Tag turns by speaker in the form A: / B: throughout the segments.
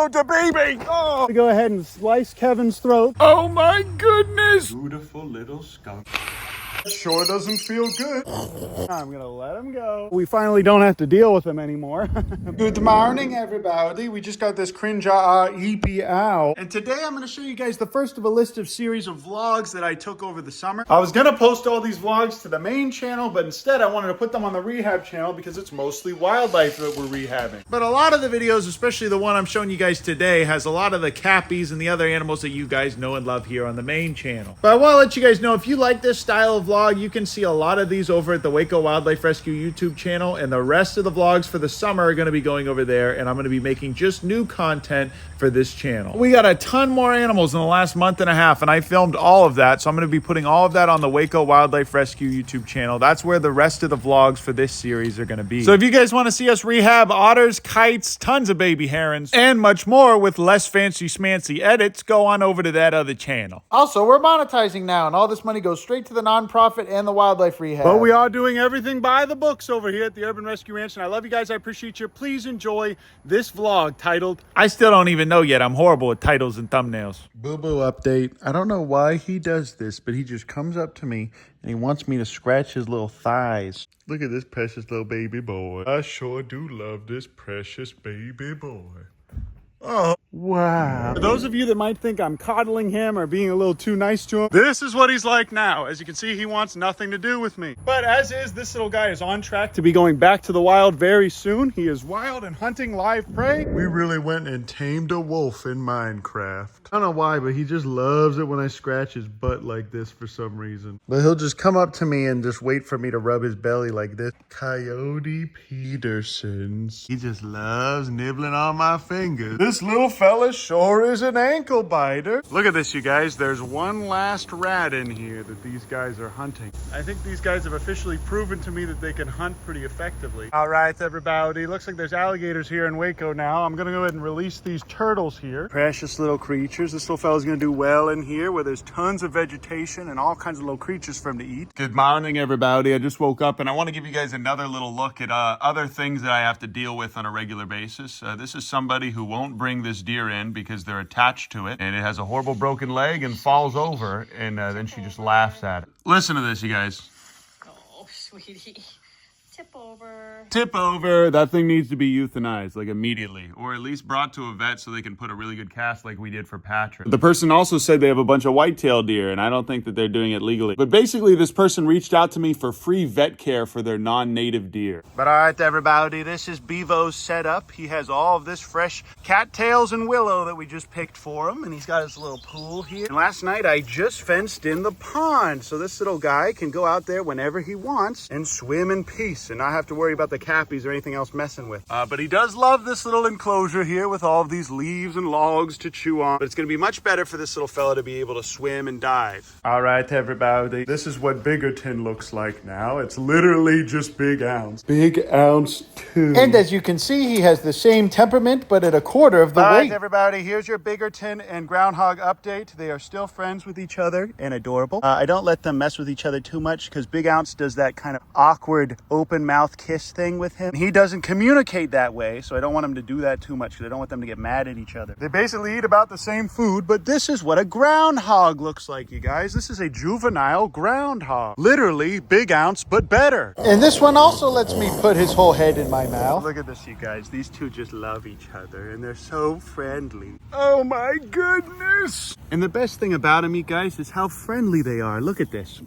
A: Oh, the baby! Oh!
B: Go ahead and slice Kevin's throat.
A: Oh my goodness! Beautiful little skunk. Sure doesn't feel good.
B: I'm gonna let him go. We finally don't have to deal with him anymore.
A: Good morning, everybody. We just got this cringe EP out. And today I'm gonna show you guys the first of a list of series of vlogs that I took over the summer. I was gonna post all these vlogs to the main channel, but instead I wanted to put them on the rehab channel because it's mostly wildlife that we're rehabbing. But a lot of the videos, especially the one I'm showing you guys today, has a lot of the cappies and the other animals that you guys know and love here on the main channel. But I wanna let you guys know, if you like this style of vlog, you can see a lot of these over at the Waco Wildlife Rescue YouTube channel, and the rest of the vlogs for the summer are going to be going over there, and I'm going to be making just new content for this channel. We got a ton more animals in the last month and a half, and I filmed all of that, so I'm going to be putting all of that on the Waco Wildlife Rescue YouTube channel. That's where the rest of the vlogs for this series are going to be. So if you guys want to see us rehab otters, kites, tons of baby herons, and much more with less fancy schmancy edits, go on over to that other channel. Also, we're monetizing now, and all this money goes straight to the nonprofit and the wildlife rehab.
B: But we are doing everything by the books over here at the Urban Rescue Ranch, and I love you guys. I appreciate you. Please enjoy this vlog titled,
A: I still don't even know yet. I'm horrible at titles and thumbnails. Boo-boo update. I don't know why he does this, but he just comes up to me and he wants me to scratch his little thighs. Look at this precious little baby boy. I sure do love this precious baby boy. Oh, wow.
B: For those of you that might think I'm coddling him or being a little too nice to him,
A: this is what he's like now. As you can see, he wants
B: nothing to do with me. But as is, this little guy is on track to be going back to the wild very soon. He is wild and hunting live prey.
A: We really went and tamed a wolf in Minecraft. I don't know why, but he just loves it when I scratch his butt like this for some reason. But he'll just come up to me and just wait for me to rub his belly like this. Coyote Petersons. He just loves nibbling on my fingers. This little fella sure is an ankle biter. Look at this, you guys. There's one last rat in here that these guys are hunting.
B: I think these guys have officially proven to me that they can hunt pretty effectively.
A: All right, everybody. Looks like there's alligators here in Waco now. I'm gonna go ahead and release these turtles here. Precious little creatures. This little fella's gonna do well in here where there's tons of vegetation and all kinds of little creatures for him to eat. Good morning, everybody. I just woke up and I want to give you guys another little look at other things that I have to deal with on a regular basis. This is somebody who won't bring this deer in because they're attached to it, and it has a horrible broken leg and falls over, and then she just laughs at it. Listen to this, you guys.
C: Oh, sweetie. Tip over.
A: Tip over. That thing needs to be euthanized, like immediately, or at least brought to a vet so they can put a really good cast like we did for Patrick. The person also said they have a bunch of white-tailed deer, and I don't think that they're doing it legally. But basically, this person reached out to me for free vet care for their non-native deer. But all right, everybody, this is Bevo's setup. He has all of this fresh cattails and willow that we just picked for him, and he's got his little pool here. And last night, I just fenced in the pond, so this little guy can go out there whenever he wants and swim in peace and not have to worry about the cappies or anything else messing with. But he does love this little enclosure here with all of these leaves and logs to chew on. But it's going to be much better for this little fella to be able to swim and dive. All right, everybody. This is what Biggerton looks like now. It's literally just Big Ounce. Big Ounce 2.
B: and as you can see, he has the same temperament, but at a quarter of the
A: weight. All right, everybody. Here's your Biggerton and groundhog update. They are still friends with each other and adorable. I don't let them mess with each other too much because Big Ounce does that kind of awkward open mouth kiss thing with him. He doesn't communicate that way, so I don't want him to do that too much because I don't want them to get mad at each other. They basically eat about the same food, but this is what a groundhog looks like, you guys. This is a juvenile groundhog. Literally Big Ounce, but better.
B: And this one also lets me put his whole head in my mouth.
A: Look at this, you guys. These two just love each other, and they're so friendly. Oh my goodness! And the best thing about them, you guys, is how friendly they are. Look at this.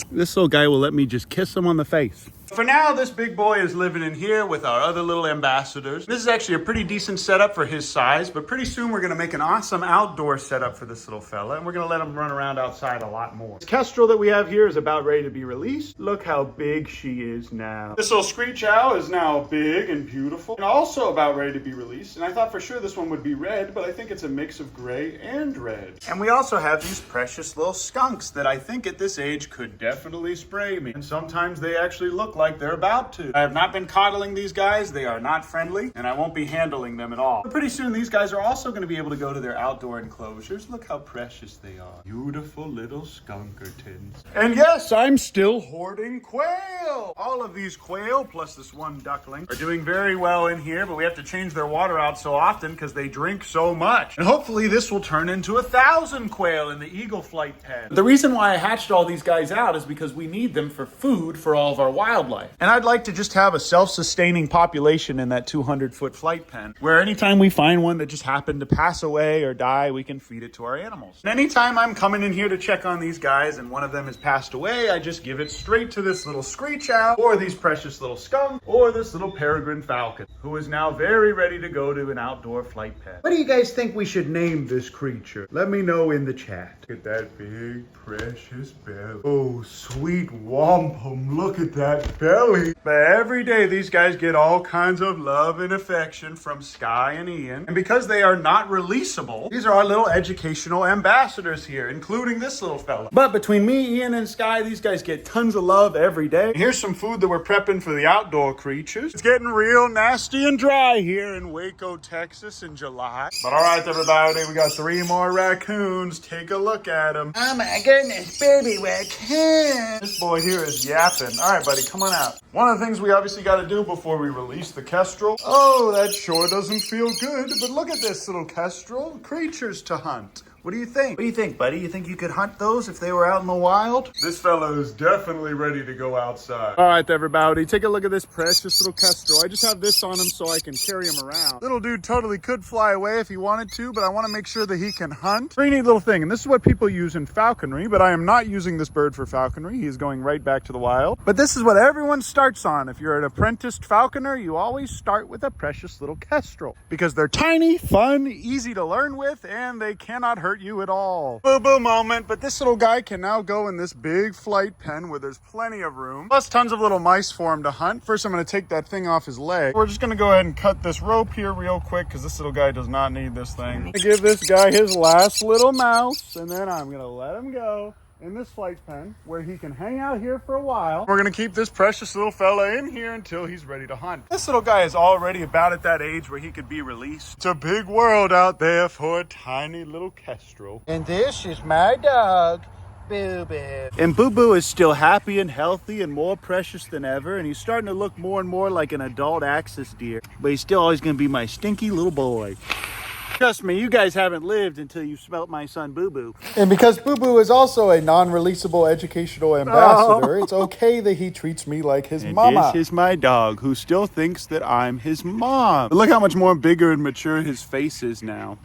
A: This little guy will let me just kiss him on the face. For now, this big boy is living in here with our other little ambassadors. This is actually a pretty decent setup for his size, but pretty soon we're going to make an awesome outdoor setup for this little fella, and we're going to let him run around outside a lot more. This Kestrel that we have here is about ready to be released. Look how big she is now. This little screech owl is now big and beautiful, and also about ready to be released, and I thought for sure this one would be red, but I think it's a mix of gray and red. And we also have these precious little skunks that I think at this age could definitely spray me, and sometimes they actually look like they're about to. I have not been coddling these guys. They are not friendly, and I won't be handling them at all. But pretty soon, these guys are also going to be able to go to their outdoor enclosures. Look how precious they are. Beautiful little skunkertons. And yes, I'm still hoarding quail. All of these quail, plus this one duckling, are doing very well in here, but we have to change their water out so often because they drink so much. And hopefully this will turn into 1,000 quail in the eagle flight pen. The reason why I hatched all these guys out is because we need them for food for all of our wildlife. And I'd like to just have a self-sustaining population in that 200-foot flight pen, where anytime we find one that just happened to pass away or die, we can feed it to our animals. And anytime I'm coming in here to check on these guys and one of them has passed away, I just give it straight to this little screech owl, or these precious little skunk, or this little peregrine falcon, who is now very ready to go to an outdoor flight pen. What do you guys think we should name this creature? Let me know in the chat. Look at that big, precious belly. Oh, sweet wampum, look at that belly. But every day, these guys get all kinds of love and affection from Sky and Ian. And because they are not releasable, these are our little educational ambassadors here, including this little fella. But between me, Ian, and Sky, these guys get tons of love every day. And here's some food that we're prepping for the outdoor creatures. It's getting real nasty and dry here in Waco, Texas in July. But all right, everybody, we got 3 more raccoons. Take a look at them. Oh my goodness, baby raccoon. This boy here is yapping. All right, buddy, come on out. One of the things we obviously got to do before we release the Kestrel. Oh, that sure doesn't feel good. But look at this little Kestrel. Creatures to hunt. What do you think? What do you think, buddy? You think you could hunt those if they were out in the wild? This fella is definitely ready to go outside. All right, everybody, take a look at this precious little Kestrel. I just have this on him so I can carry him around. Little dude totally could fly away if he wanted to, but I want to make sure that he can hunt. Pretty neat little thing, and this is what people use in falconry, but I am not using this bird for falconry. He is going right back to the wild. But this is what everyone starts on. If you're an apprenticed falconer, you always start with a precious little Kestrel because they're tiny, fun, easy to learn with, and they cannot hurt you at all. Boo-boo moment, but this little guy can now go in this big flight pen where there's plenty of room, plus tons of little mice for him to hunt. First, I'm going to take that thing off his leg. We're just going to go ahead and cut this rope here real quick because this little guy does not need this thing. I give this guy his last little mouse, and then I'm going to let him go in this flight pen where he can hang out here for a while. We're gonna keep this precious little fella in here until he's ready to hunt. This little guy is already about at that age where he could be released. It's a big world out there for a tiny little Kestrel. And this is my dog, Boo-Boo. And Boo-Boo is still happy and healthy and more precious than ever, and he's starting to look more and more like an adult axis deer, but he's still always gonna be my stinky little boy. Trust me, you guys haven't lived until you smelt my son Boo-Boo. And because Boo-Boo is also a non-releasable educational ambassador, it's okay that he treats me like his mama. This is my dog, who still thinks that I'm his mom. But look how much more bigger and mature his face is now.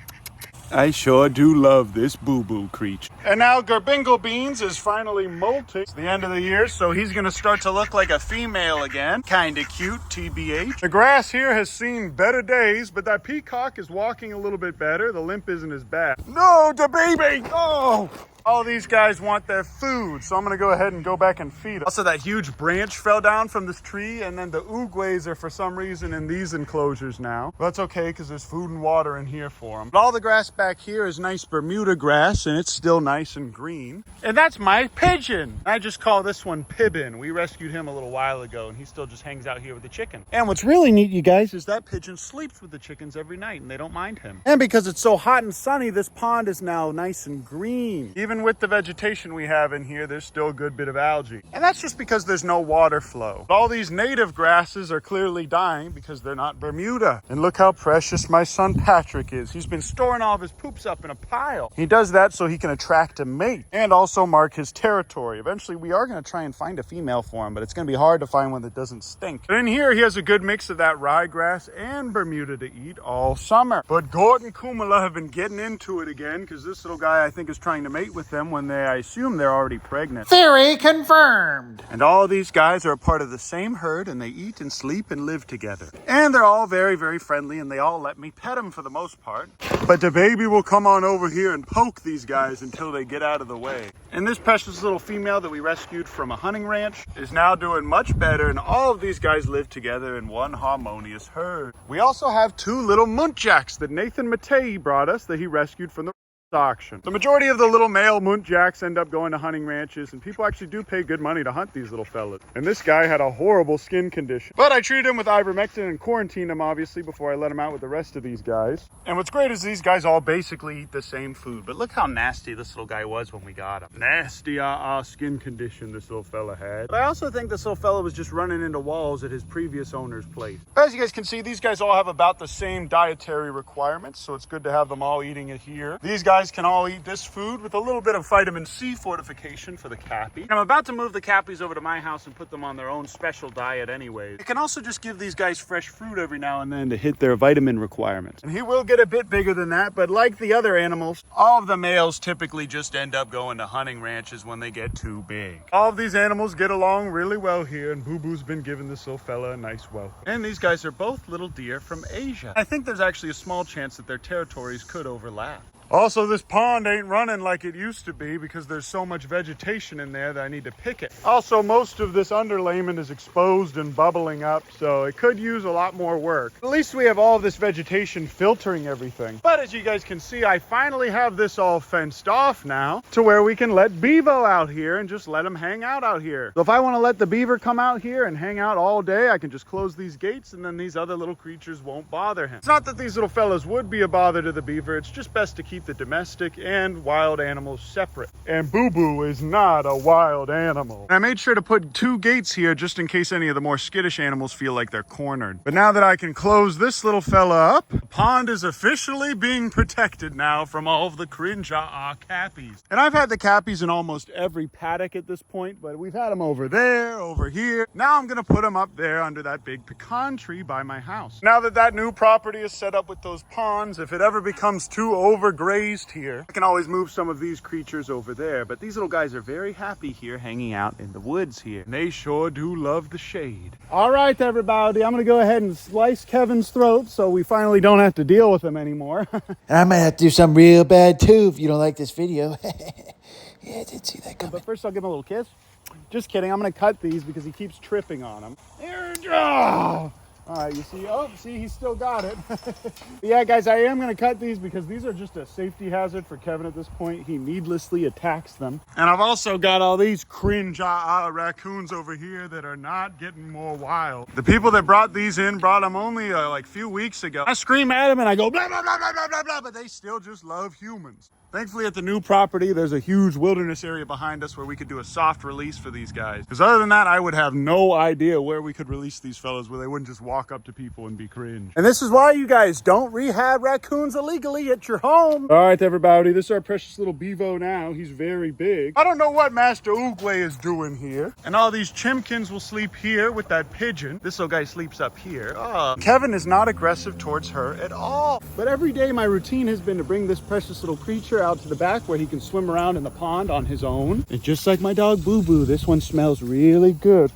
A: I sure do love this Boo-Boo creature. And now Gerbingle Beans is finally molting. It's the end of the year, so he's gonna start to look like a female again. Kinda cute, TBH. The grass here has seen better days, but that peacock is walking a little bit better. The limp isn't as bad. No, the baby! Oh! All these guys want their food, so I'm gonna go ahead and go back and feed them. Also, that huge branch fell down from this tree, and then the oogways are for some reason in these enclosures now. But that's okay, because there's food and water in here for them. But all the grass back here is nice Bermuda grass, and it's still nice and green. And that's my pigeon. I just call this one Pibbin. We rescued him a little while ago, and he still just hangs out here with the chicken. And what's really neat, you guys, is that pigeon sleeps with the chickens every night, and they don't mind him. And because it's so hot and sunny, this pond is now nice and green. Even with the vegetation we have in here, there's still a good bit of algae. And that's just because there's no water flow. All these native grasses are clearly dying because they're not Bermuda. And look how precious my son Patrick is. He's been storing all of his poops up in a pile. He does that so he can attract a mate and also mark his territory. Eventually, we are going to try and find a female for him, but it's going to be hard to find one that doesn't stink. But in here, he has a good mix of that ryegrass and Bermuda to eat all summer. But Gort and Kumala have been getting into it again because this little guy, I think, is trying to mate with them when I assume they're already pregnant. Theory confirmed. And all these guys are a part of the same herd, and they eat and sleep and live together. And they're all very, very friendly, and they all let me pet them for the most part. But the baby will come on over here and poke these guys until they get out of the way. And this precious little female that we rescued from a hunting ranch is now doing much better, and all of these guys live together in one harmonious herd. We also have 2 little muntjacks that Nathan Matei brought us that he rescued from the
B: auction. The majority of the little male muntjacs end up going to hunting ranches, and people actually do pay good money to hunt these little fellas. And this guy had a horrible skin condition, but I treated him with ivermectin and quarantined him, obviously, before I let him out with the rest of these guys. And what's great is these guys all basically eat the same food, but look how nasty this little guy was when we got him. Nasty skin condition this little fella had. But I also think this little fella was just running into walls at his previous owner's place. As you guys can see, these guys all have about the same dietary requirements, so it's good to have them all eating it here. These guys can all eat this food with a little bit of vitamin C fortification for the cappy. I'm about to move the cappies over to my house and put them on their own special diet anyways. I can also just give these guys fresh fruit every now and then to hit their vitamin requirements. And he will get a bit bigger than that, but like the other animals, all of the males typically just end up going to hunting ranches when they get too big. All of these animals get along really well here, and Boo Boo's been giving this little fella a nice welcome. And these guys are both little deer from Asia. I think there's actually a small chance that their territories could overlap. Also, this pond ain't running like it used to be because there's so much vegetation in there that I need to pick it. Also, most of this underlayment is exposed and bubbling up, so it could use a lot more work. At least we have all of this vegetation filtering everything. But as you guys can see, I finally have this all fenced off now to where we can let Bevo out here and just let him hang out here. So if I want to let the beaver come out here and hang out all day, I can just close these gates and then these other little creatures won't bother him. It's not that these little fellas would be a bother to the beaver, it's just best to keep the domestic and wild animals separate. And Boo Boo is not a wild animal. And I made sure to put 2 gates here just in case any of the more skittish animals feel like they're cornered. But now that I can close this little fella up, the pond is officially being protected now from all of the cringe cappies. And I've had the cappies in almost every paddock at this point, but we've had them over there, over here. Now I'm gonna put them up there under that big pecan tree by my house. Now that that new property is set up with those ponds, if it ever becomes too overgrazed here, I can always move some of these creatures over there, but these little guys are very happy here hanging out in the woods here. And they sure do love the shade. All right, everybody, I'm gonna go ahead and slice Kevin's throat so we finally don't have to deal with him anymore.
D: And I might have to do something real bad too if you don't like this video. Yeah, I did see that coming.
B: But first I'll give him a little kiss. Just kidding, I'm gonna cut these because he keeps tripping on them. Oh! All right, you see, oh, see, he still got it. Yeah, guys, I am going to cut these because these are just a safety hazard for Kevin at this point. He needlessly attacks them. And I've also got all these cringe raccoons over here that are not getting more wild. The people that brought these in brought them only like a few weeks ago. I scream at them and I go blah, blah, blah, blah, blah, blah, blah, but they still just love humans. Thankfully, at the new property, there's a huge wilderness area behind us where we could do a soft release for these guys. Because other than that, I would have no idea where we could release these fellas where they wouldn't just walk up to people and be cringe. And this is why you guys don't rehab raccoons illegally at your home. All right, everybody, this is our precious little Bevo now. He's very big. I don't know what Master Oogway is doing here. And all these chimkins will sleep here with that pigeon. This little guy sleeps up here. Oh, Kevin is not aggressive towards her at all. But every day, my routine has been to bring this precious little creature out to the back where he can swim around in the pond on his own. And just like my dog Boo Boo, this one smells really good.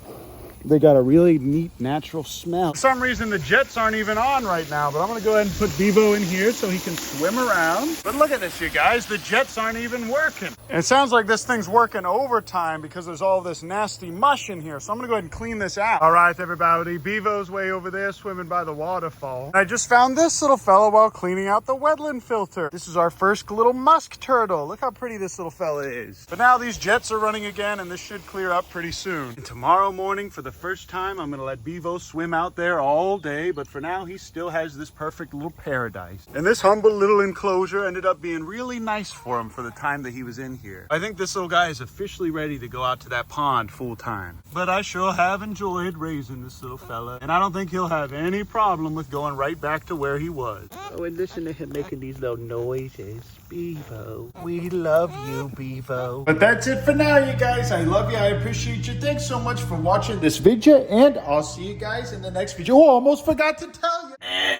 B: They got a really neat natural smell. For some reason the jets aren't even on right now, but I'm gonna go ahead and put Bevo in here so he can swim around. But look at this, you guys, the jets aren't even working. And it sounds like this thing's working overtime because there's all this nasty mush in here. So I'm gonna go ahead and clean this out. All right, everybody, Bevo's way over there swimming by the waterfall. I just found this little fella while cleaning out the wetland filter. This is our first little musk turtle. Look how pretty this little fella is. But now these jets are running again and this should clear up pretty soon. And tomorrow morning, for the first time, I'm gonna let Bevo swim out there all day, but for now he still has this perfect little paradise. And this humble little enclosure ended up being really nice for him for the time that he was in here. I think this little guy is officially ready to go out to that pond full time. But I sure have enjoyed raising this little fella, and I don't think he'll have any problem with going right back to where he was. Oh, and listen to him making these little noises. Bevo, we love you, Bevo. But that's it for now, you guys. I love you. I appreciate you. Thanks so much for watching this video, and I'll see you guys in the next video. Oh, almost forgot to tell